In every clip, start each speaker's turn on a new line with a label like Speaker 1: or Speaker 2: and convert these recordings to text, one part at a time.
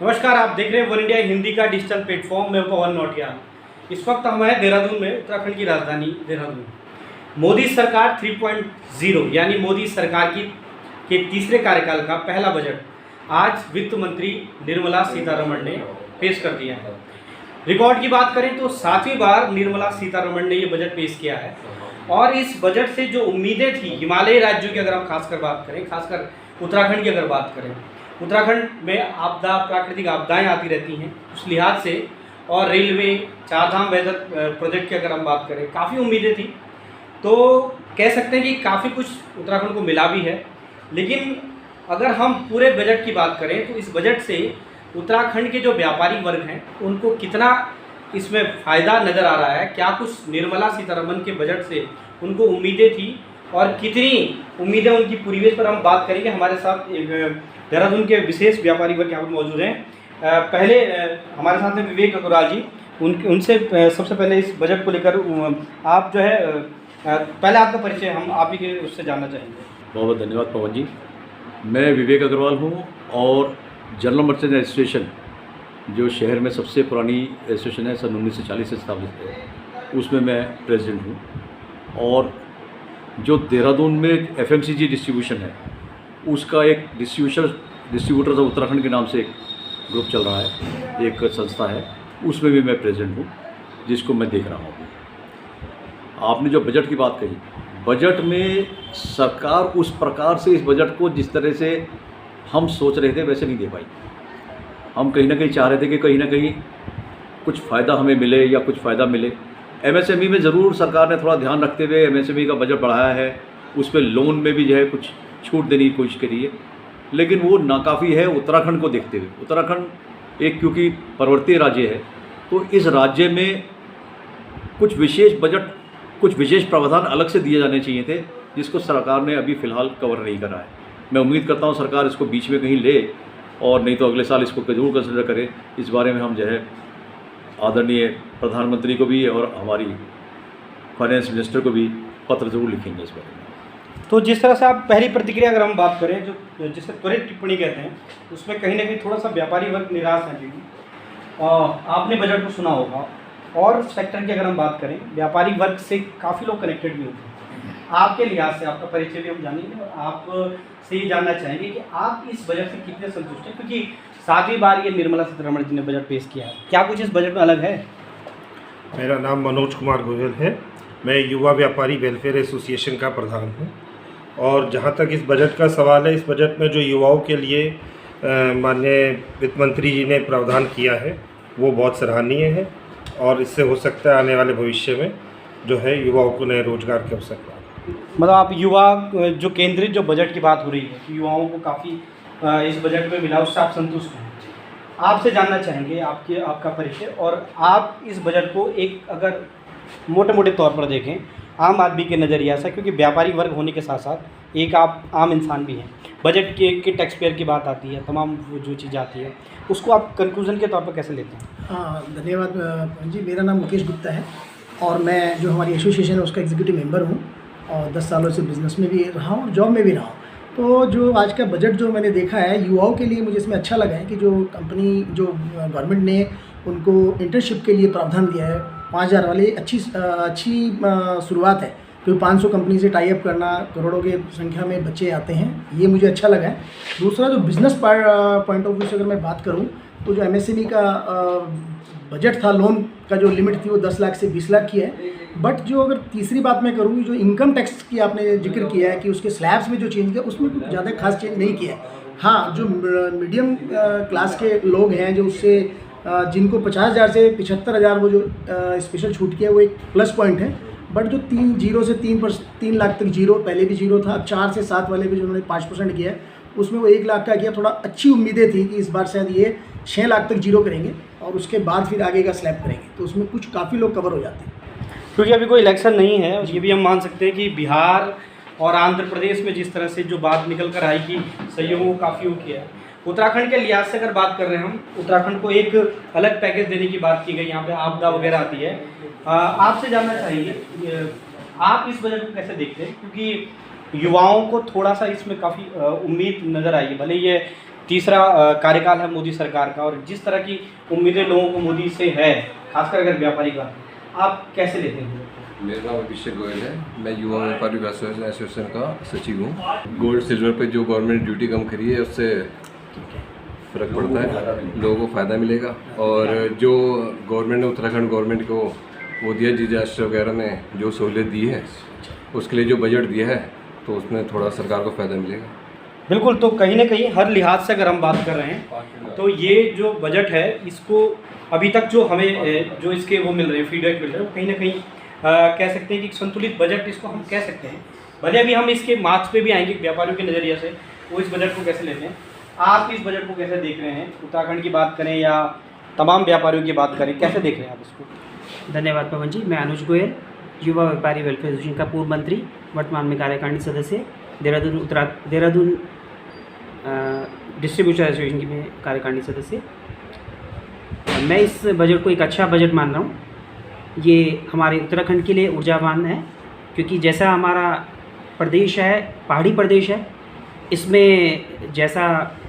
Speaker 1: नमस्कार, आप देख रहे हैं वन इंडिया हिंदी का डिजिटल प्लेटफॉर्म में पवन नौटियाल। इस वक्त हम हैं देहरादून में, उत्तराखंड की राजधानी देहरादून। मोदी सरकार 3.0 यानी मोदी सरकार के तीसरे कार्यकाल का पहला बजट आज वित्त मंत्री निर्मला सीतारमण ने पेश कर दिया है। रिकॉर्ड की बात करें तो 7वीं बार निर्मला सीतारमण ने ये बजट पेश किया है और इस बजट से जो उम्मीदें थी हिमालयी राज्यों की, अगर हम खासकर बात करें, खासकर उत्तराखंड की अगर बात करें, उत्तराखंड में आपदा, प्राकृतिक आपदाएं आती रहती हैं, उस लिहाज से और रेलवे, चारधाम वेदर प्रोजेक्ट की अगर हम बात करें, काफ़ी उम्मीदें थी। तो कह सकते हैं कि काफ़ी कुछ उत्तराखंड को मिला भी है। लेकिन अगर हम पूरे बजट की बात करें तो इस बजट से उत्तराखंड के जो व्यापारी वर्ग हैं उनको कितना इसमें फ़ायदा नज़र आ रहा है, क्या कुछ निर्मला सीतारमण के बजट से उनको उम्मीदें थी और कितनी उम्मीदें उनकी पूरी हुई, इस पर हम बात करेंगे। हमारे साथ एक देहरादून के विशेष व्यापारी वर्ग यहाँ पर मौजूद हैं। पहले हमारे साथ हैं विवेक अग्रवाल जी। उनसे सबसे पहले इस बजट को लेकर आप जो है पहले आपका परिचय हम आप ही के उससे जानना चाहेंगे।
Speaker 2: बहुत बहुत धन्यवाद पवन जी। मैं विवेक अग्रवाल हूँ और जनरल मर्चेंट एसोसिएशन जो शहर में सबसे पुरानी एसोसिएशन है, सन 1940 से स्थापित है, उसमें मैं प्रेसिडेंट हूँ। और जो देहरादून में FMCG डिस्ट्रीब्यूशन है उसका एक डिस्ट्रीब्यूटर्स ऑफ उत्तराखंड के नाम से एक ग्रुप चल रहा है, एक संस्था है, उसमें भी मैं प्रेसिडेंट हूँ, जिसको मैं देख रहा हूँ। आपने जो बजट की बात कही, बजट में सरकार उस प्रकार से इस बजट को जिस तरह से हम सोच रहे थे वैसे नहीं दे पाई। हम कहीं ना कहीं चाह रहे थे कि कहीं ना कहीं कुछ फ़ायदा हमें मिले या कुछ फ़ायदा मिले। MSME में ज़रूर सरकार ने थोड़ा ध्यान रखते हुए MSME का बजट बढ़ाया है, उस पर लोन में भी जो है कुछ छूट देने की कोशिश करी है, लेकिन वो नाकाफ़ी है उत्तराखंड को देखते हुए। उत्तराखंड एक क्योंकि पर्वतीय राज्य है, तो इस राज्य में कुछ विशेष बजट, कुछ विशेष प्रावधान अलग से दिए जाने चाहिए थे, जिसको सरकार ने अभी फ़िलहाल कवर नहीं करा है। मैं उम्मीद करता हूँ सरकार इसको बीच में कहीं ले, और नहीं तो अगले साल इसको जरूर कंसिडर करे। इस बारे में हम जो है आदरणीय प्रधानमंत्री को भी और हमारी फाइनेंस मिनिस्टर को भी पत्र जरूर लिखेंगे इस बारे में।
Speaker 1: तो जिस तरह से आप पहली प्रतिक्रिया अगर हम बात करें, जो जिसे त्वरित टिप्पणी कहते हैं, उसमें कहीं ना कहीं थोड़ा सा व्यापारी वर्ग निराश है। क्योंकि आपने बजट को सुना होगा और सेक्टर की अगर हम बात करें, व्यापारी वर्ग से काफ़ी लोग कनेक्टेड भी होते हैं। आपके लिहाज से आपका परिचय भी हम जानेंगे और आप से ये जानना चाहेंगे कि आप इस बजट से कितने संतुष्ट हैं, क्योंकि 7वीं बार ये निर्मला सीतारमण जी ने बजट पेश किया है। क्या कुछ इस बजट में अलग है?
Speaker 3: मेरा नाम मनोज कुमार गोयल है। मैं युवा व्यापारी वेलफेयर एसोसिएशन का प्रधान हूँ। और जहाँ तक इस बजट का सवाल है, इस बजट में जो युवाओं के लिए माननीय वित्त मंत्री जी ने प्रावधान किया है वो बहुत सराहनीय है, और इससे हो सकता है आने वाले भविष्य में जो है युवाओं को नए रोजगार के अवसर प्राप्त।
Speaker 1: मतलब आप युवा जो केंद्रित जो बजट की बात हो रही है कि युवाओं को काफ़ी इस बजट में मिला, उससे आप संतुष्ट हैं। आपसे जानना चाहेंगे आपका परिचय, और आप इस बजट को एक अगर मोटे तौर पर देखें आम आदमी के नज़रिया से, क्योंकि व्यापारी वर्ग होने के साथ साथ एक आप आम इंसान भी हैं, बजट के टैक्स पेयर की बात आती है, तमाम जो चीज़ें आती है, उसको आप कंक्लूजन के तौर पर कैसे लेते हैं?
Speaker 4: हाँ, धन्यवाद जी। मेरा नाम मुकेश गुप्ता है और मैं जो हमारी एसोसिएशन है उसका एग्जीक्यूटिव मेंबर हूँ और 10 सालों से बिज़नेस में भी रहा हूँ और जॉब में भी रहा हूँ। तो जो आज का बजट जो मैंने देखा है युवाओं के लिए, मुझे इसमें अच्छा लगा है कि जो कंपनी, जो गवर्नमेंट ने उनको इंटर्नशिप के लिए प्रावधान दिया है 5000 वाली अच्छी शुरुआत है। क्योंकि 500 कंपनी से टाई अप करना, करोड़ों के संख्या में बच्चे आते हैं, ये मुझे अच्छा लगा है। दूसरा, जो बिज़नेस पॉइंट ऑफ व्यू से अगर मैं बात करूँ तो जो MSME का बजट था, लोन का जो लिमिट थी वो 10 लाख से 20 लाख की है। बट जो अगर तीसरी बात मैं करूँ, जो इनकम टैक्स की आपने जिक्र किया है कि उसके स्लैब्स में जो चेंज किया, उसमें कुछ ज़्यादा खास चेंज नहीं किया है। हाँ, जो मीडियम क्लास के लोग हैं, जो उससे जिनको 50,000 से 75,000 वो जो स्पेशल छूट किया, वो एक प्लस पॉइंट है। बट जो 0 से 3 लाख तक जीरो, पहले भी जीरो था, अब 4 से 7 वाले भी जो उन्होंने 5% किया है, उसमें वो 1 लाख का किया। थोड़ा अच्छी उम्मीदें थी कि इस बार शायद ये 6 लाख तक जीरो करेंगे और उसके बाद फिर आगे का स्लैब करेंगे, तो उसमें कुछ काफ़ी लोग कवर हो जाते हैं।
Speaker 1: क्योंकि अभी कोई इलेक्शन नहीं है, ये भी हम मान सकते हैं कि बिहार और आंध्र प्रदेश में जिस तरह से जो बात निकल कर आई कि सहयोगों को काफ़ी वो किया है। उत्तराखंड के लिहाज से अगर बात कर रहे हैं हम, उत्तराखंड को एक अलग पैकेज देने की बात की गई, यहाँ पे आपदा वगैरह आती है। आपसे जानना चाहेंगे आप इस बजट को कैसे देखते हैं, क्योंकि युवाओं को थोड़ा सा इसमें काफ़ी उम्मीद नज़र आई है। भले ये तीसरा कार्यकाल है मोदी सरकार का, और जिस तरह की उम्मीदें लोगों को मोदी से है, खासकर अगर व्यापारी का, आप कैसे लेते हैं?
Speaker 5: मेरा नाम अभिषेक गोयल है, मैं युवा व्यापारी एसोसिएशन का सचिव हूँ। गोल्ड सिल्वर पे जो गवर्नमेंट ड्यूटी कम करी है उससे फ़र्क पड़ता है, लोगों को फ़ायदा मिलेगा। और जो गवर्नमेंट ने उत्तराखंड गवर्नमेंट को वो दिया डिजास्टर वगैरह में जो सहूलियत दी है, उसके लिए जो बजट दिया है तो उसमें थोड़ा सरकार को फ़ायदा मिलेगा।
Speaker 1: बिल्कुल, तो कहीं ना कहीं हर लिहाज से अगर हम बात कर रहे हैं तो ये जो बजट है, इसको अभी तक जो हमें जो इसके वो मिल रहे हैं, फीडबैक मिल रहे हैं, कहीं ना कहीं कह सकते हैं कि संतुलित बजट इसको हम कह सकते हैं। भले अभी हम इसके मार्क्स पे भी आएंगे व्यापारियों के नज़रिए से, वो इस बजट को कैसे लेते हैं। आप इस बजट को कैसे देख रहे हैं? उत्तराखंड की बात करें या तमाम व्यापारियों की बात करें, कैसे देख रहे हैं आप इसको?
Speaker 6: धन्यवाद पवन जी। मैं अनुज गोयल, युवा व्यापारी वेलफेयर एसोसिएशन का पूर्व मंत्री, वर्तमान में कार्यकारिणी सदस्य, देहरादून डिस्ट्रीब्यूटर एसोसिएशन की मैं कार्यकारिणी सदस्य। मैं इस बजट को एक अच्छा बजट मान रहा हूँ। ये हमारे उत्तराखंड के लिए ऊर्जावान है, क्योंकि जैसा हमारा प्रदेश है, पहाड़ी प्रदेश है, इसमें जैसा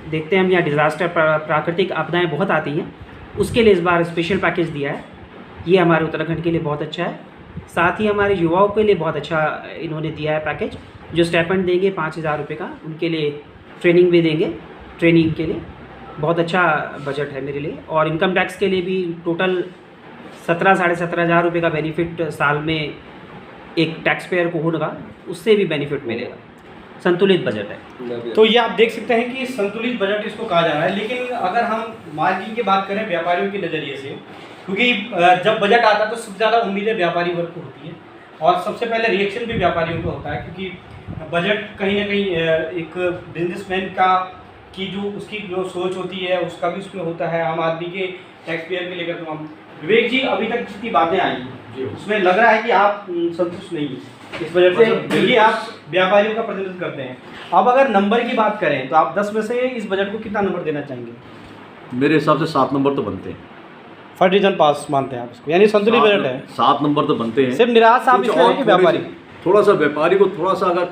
Speaker 6: देखते हैं हम यहाँ डिज़ास्टर, प्राकृतिक आपदाएं बहुत आती हैं, उसके लिए इस बार स्पेशल पैकेज दिया है। ये हमारे उत्तराखंड के लिए बहुत अच्छा है। साथ ही हमारे युवाओं के लिए बहुत अच्छा इन्होंने दिया है पैकेज, जो स्टाइपेंड देंगे 5,000 रुपये का, उनके लिए ट्रेनिंग भी देंगे, ट्रेनिंग के लिए बहुत अच्छा बजट है मेरे लिए। और इनकम टैक्स के लिए भी टोटल 17,500 रुपये का बेनिफिट साल में एक टैक्स पेयर को होगा, उससे भी बेनिफिट मिलेगा। संतुलित बजट है।
Speaker 1: तो ये आप देख सकते हैं कि संतुलित बजट इसको कहा जा रहा है। लेकिन अगर हम मार्जिन की बात करें व्यापारियों के नज़रिए से, क्योंकि जब बजट आता है तो सबसे ज़्यादा उम्मीदें व्यापारी वर्ग को होती है, और सबसे पहले रिएक्शन भी व्यापारियों को होता है, क्योंकि बजट कहीं ना कहीं एक बिजनेसमैन का की जो उसकी जो सोच होती है उसका भी उसमें होता है, आम आदमी के टैक्स पेयर के लेकर तमाम। विवेक जी, अभी तक जितनी बातें आई उसमें लग रहा है कि आप संतुष्ट नहीं हैं इस बजट से, क्योंकि आप व्यापारियों का प्रतिनिधित्व करते हैं। अब अगर नंबर की बात करें तो आप 10 में से इस बजट को कितना नंबर देना चाहेंगे?
Speaker 2: मेरे हिसाब से 7 नंबर तो बनते हैं।
Speaker 1: फर्स्ट डिवीजन पास मानते हैं आप इसको, यानी संतुलित बजट है।
Speaker 2: 7 नंबर तो बनते हैं।
Speaker 1: सिर्फ निराश आप
Speaker 2: कुछ
Speaker 1: इसलिए
Speaker 2: और
Speaker 1: हैं कि व्यापारी
Speaker 2: थोड़ा सा व्यापारी को थोड़ा सा अगर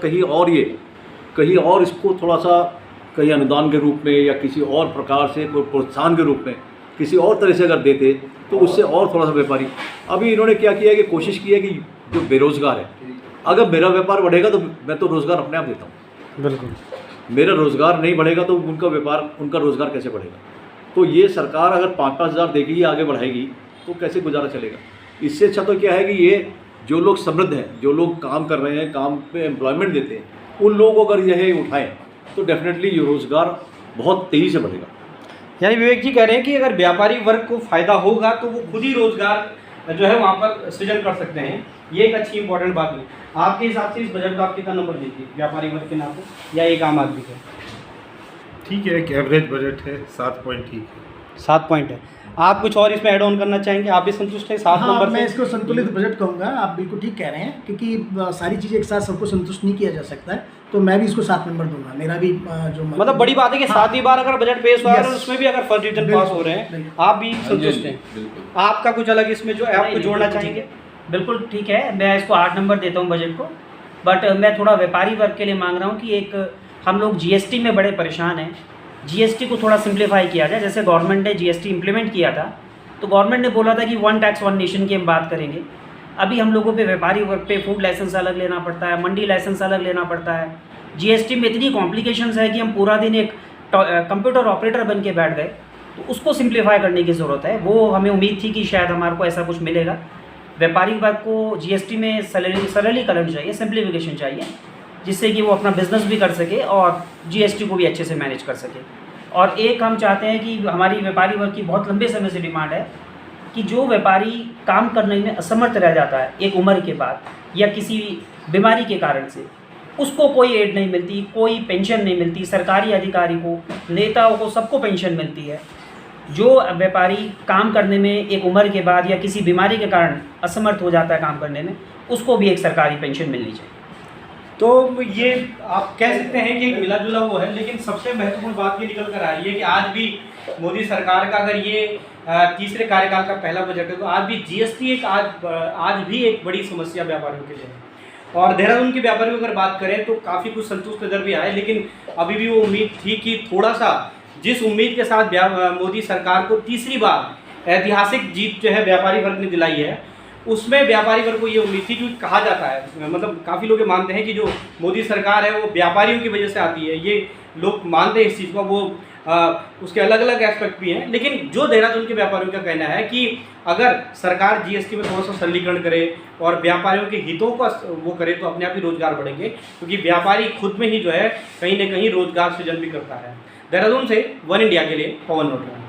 Speaker 2: कहीं और इसको थोड़ा सा कहीं अनुदान के रूप में या किसी और प्रकार से कोई प्रोत्साहन के रूप में किसी और तरह से अगर देते तो उससे और थोड़ा सा व्यापारी। अभी इन्होंने क्या किया है कि कोशिश की है कि जो बेरोजगार है, अगर मेरा व्यापार बढ़ेगा तो मैं तो रोज़गार अपने आप देता हूँ।
Speaker 1: बिल्कुल,
Speaker 2: मेरा रोज़गार नहीं बढ़ेगा तो उनका रोज़गार कैसे बढ़ेगा? तो ये सरकार अगर 5-5 हज़ार देगी, आगे बढ़ाएगी, तो कैसे गुजारा चलेगा? इससे अच्छा तो क्या है कि ये जो लोग समृद्ध हैं, जो लोग काम कर रहे हैं, काम पे एम्प्लॉयमेंट देते हैं, उन लोगों को अगर यह उठाएं तो डेफिनेटली ये रोज़गार बहुत तेज़ी से बढ़ेगा।
Speaker 1: यानी विवेक जी कह रहे हैं कि अगर व्यापारी वर्ग को फ़ायदा होगा तो वो खुद ही रोज़गार जो है वहाँ पर सृजन कर सकते हैं। ये एक अच्छी इंपॉर्टेंट बात है। आपके हिसाब से इस बजट को आप कितना नंबर देंगे व्यापारी वर्ग के नाते या एक आम आदमी को?
Speaker 3: ठीक है, एक एवरेज बजट है, 7 पॉइंट ठीक है।
Speaker 1: 7 पॉइंट है। आप कुछ और इसमें ऐड ऑन करना चाहेंगे? आप भी संतुष्ट हैं 7 नंबर
Speaker 4: मैं
Speaker 1: से?
Speaker 4: इसको संतुलित बजट कहूँगा। आप बिल्कुल ठीक कह रहे हैं, क्योंकि सारी चीज़ें एक साथ सबको संतुष्ट नहीं किया जा सकता है, तो मैं भी इसको 7 नंबर दूंगा। मेरा भी जो
Speaker 1: मतलब बड़ी बात है कि 7वीं बार अगर बजट पेश हुआ है और उसमें भी अगर फर्स्ट डिवीजन पास हो रहे हैं,
Speaker 4: बिल्कुल।
Speaker 1: आप भी संतुष्ट हैं? आपका कुछ अलग इसमें जो है आपको जोड़ना चाहेंगे?
Speaker 6: बिल्कुल ठीक है, मैं इसको 8 नंबर देता हूँ बजट को। बट मैं थोड़ा व्यापारी वर्ग के लिए मांग रहा हूँ कि एक हम लोग जीएसटी में बड़े परेशान हैं, जीएसटी को थोड़ा सिंप्लीफाई किया जाए। जैसे गवर्नमेंट ने जीएसटी इम्प्लीमेंट किया था तो गवर्नमेंट ने बोला था कि 1 टैक्स 1 नेशन की हम बात करेंगे। अभी हम लोगों पे व्यापारी वर्ग पे फूड लाइसेंस अलग लेना पड़ता है, मंडी लाइसेंस अलग लेना पड़ता है। जीएसटी में इतनी कॉम्प्लिकेशंस है कि हम पूरा दिन एक कंप्यूटर ऑपरेटर बन के बैठ गए। तो उसको सिंप्लीफाई करने की ज़रूरत है। वो हमें उम्मीद थी कि शायद हमारे को ऐसा कुछ मिलेगा। व्यापारी वर्ग को जीएसटी में सरलीकरण चाहिए, सिंप्लीफिकेशन चाहिए, जिससे कि वो अपना बिजनेस भी कर सके और जीएसटी को भी अच्छे से मैनेज कर सके। और एक हम चाहते हैं कि हमारी व्यापारी वर्ग की बहुत लंबे समय से डिमांड है कि जो व्यापारी काम करने में असमर्थ रह जाता है एक उम्र के बाद या किसी बीमारी के कारण से, उसको कोई एड नहीं मिलती, कोई पेंशन नहीं मिलती। सरकारी अधिकारी को, नेताओं को, सबको पेंशन मिलती है। जो व्यापारी काम करने में एक उम्र के बाद या किसी बीमारी के कारण असमर्थ हो जाता है काम करने में, उसको भी एक सरकारी पेंशन मिलनी चाहिए।
Speaker 1: तो ये आप कह सकते हैं कि एक मिला जुला वो है, लेकिन सबसे महत्वपूर्ण बात ये निकल कर आ रही है कि आज भी मोदी सरकार का अगर ये तीसरे कार्यकाल का पहला बजट है तो आज भी जीएसटी एक आज भी एक बड़ी समस्या व्यापारियों के लिए है। और देहरादून के व्यापारियों की अगर बात करें तो काफ़ी कुछ संतुष्ट नजर भी आए, लेकिन अभी भी वो उम्मीद थी कि थोड़ा सा जिस उम्मीद के साथ मोदी सरकार को तीसरी बार ऐतिहासिक जीत जो है व्यापारी वर्ग ने दिलाई है, उसमें व्यापारी वर्ग को ये उम्मीद थी, क्योंकि कहा जाता है, मतलब काफ़ी लोग ये मानते हैं कि जो मोदी सरकार है वो व्यापारियों की वजह से आती है। ये लोग मानते हैं इस चीज़ को, वो उसके अलग अलग एस्पेक्ट भी हैं। लेकिन जो देहरादून के व्यापारियों का कहना है कि अगर सरकार जीएसटी में थोड़ा सा सरलीकरण करे और व्यापारियों के हितों का वो करे तो अपने आप ही रोजगार बढ़ेंगे, क्योंकि व्यापारी खुद में ही जो है कहीं ना कहीं रोजगार सृजन भी करता है। देहरादून से वन इंडिया के लिए पवन नोटिया।